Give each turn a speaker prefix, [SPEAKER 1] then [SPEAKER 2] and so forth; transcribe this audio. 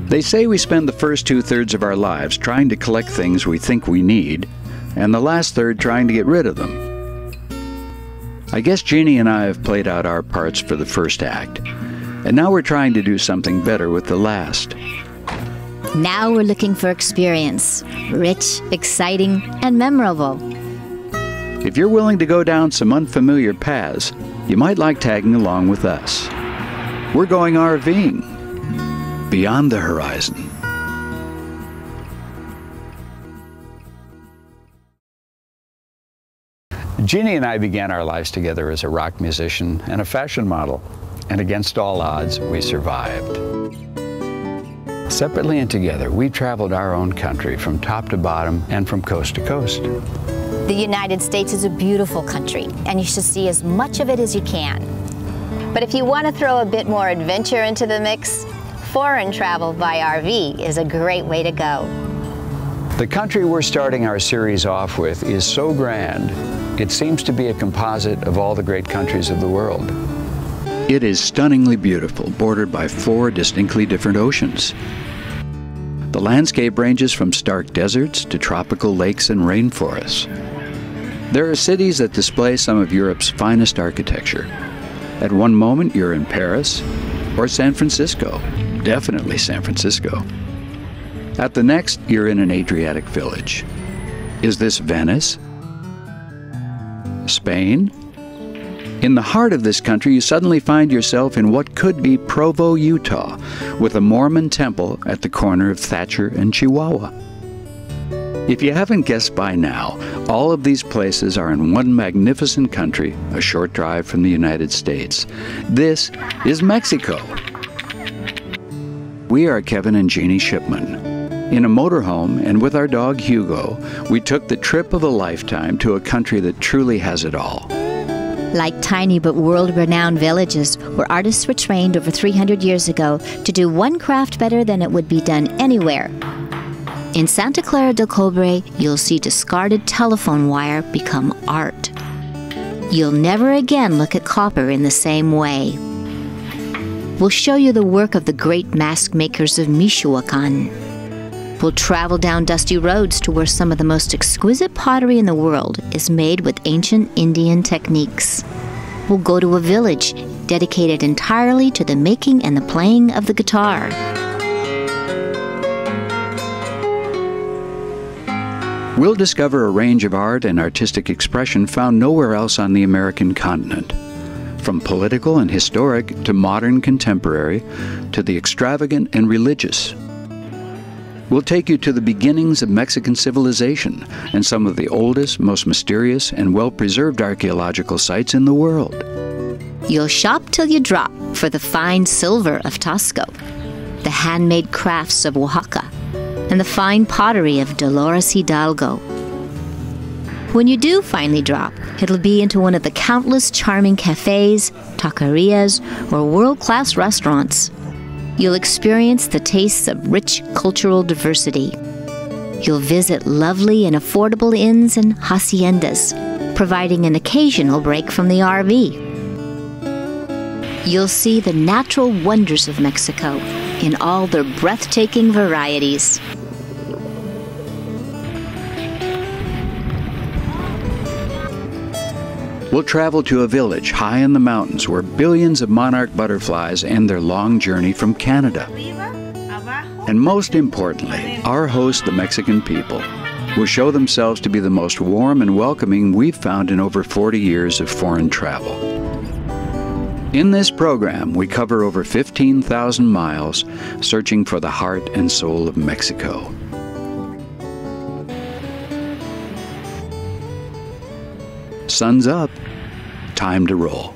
[SPEAKER 1] They say we spend the first 2/3 of our lives trying to collect things we think we need, and the last third trying to get rid of them. I guess Jeannie and I have played out our parts for the first act, and now we're trying to do something better with the last.
[SPEAKER 2] Now we're looking for experience, rich, exciting, and memorable.
[SPEAKER 1] If you're willing to go down some unfamiliar paths, you might like tagging along with us. We're going RVing beyond the horizon. Jeannie and I began our lives together as a rock musician and a fashion model, and against all odds, we survived. Separately and together, we traveled our own country from top to bottom and from coast to coast.
[SPEAKER 2] The United States is a beautiful country, and you should see as much of it as you can. But if you want to throw a bit more adventure into the mix, foreign travel by RV is a great way to go.
[SPEAKER 1] The country we're starting our series off with is so grand, it seems to be a composite of all the great countries of the world. It is stunningly beautiful, bordered by 4 distinctly different oceans. The landscape ranges from stark deserts to tropical lakes and rainforests. There are cities that display some of Europe's finest architecture. At one moment, you're in Paris or San Francisco, definitely San Francisco. At the next, you're in an Adriatic village. Is this Venice? Spain? In the heart of this country, you suddenly find yourself in what could be Provo, Utah, with a Mormon temple at the corner of Thatcher and Chihuahua. If you haven't guessed by now, all of these places are in one magnificent country, a short drive from the United States. This is Mexico. We are Kevin and Jeanne Shipman. In a motorhome and with our dog Hugo, we took the trip of a lifetime to a country that truly has it all.
[SPEAKER 2] Like tiny but world-renowned villages where artists were trained over 300 years ago to do one craft better than it would be done anywhere. In Santa Clara del Cobre, you'll see discarded telephone wire become art. You'll never again look at copper in the same way. We'll show you the work of the great mask makers of Michoacan. We'll travel down dusty roads to where some of the most exquisite pottery in the world is made with ancient Indian techniques. We'll go to a village dedicated entirely to the making and the playing of the guitar.
[SPEAKER 1] We'll discover a range of art and artistic expression found nowhere else on the American continent. From political and historic to modern contemporary to the extravagant and religious. We'll take you to the beginnings of Mexican civilization and some of the oldest, most mysterious, and well-preserved archaeological sites in the world.
[SPEAKER 2] You'll shop till you drop for the fine silver of Tasco, the handmade crafts of Oaxaca, and the fine pottery of Dolores Hidalgo. When you do finally drop, it'll be into one of the countless charming cafes, taquerias, or world-class restaurants. You'll experience the tastes of rich cultural diversity. You'll visit lovely and affordable inns and haciendas, providing an occasional break from the RV. You'll see the natural wonders of Mexico in all their breathtaking varieties.
[SPEAKER 1] We'll travel to a village high in the mountains where billions of monarch butterflies end their long journey from Canada. And most importantly, our host, the Mexican people, will show themselves to be the most warm and welcoming we've found in over 40 years of foreign travel. In this program, we cover over 15,000 miles, searching for the heart and soul of Mexico. Sun's up. Time to roll.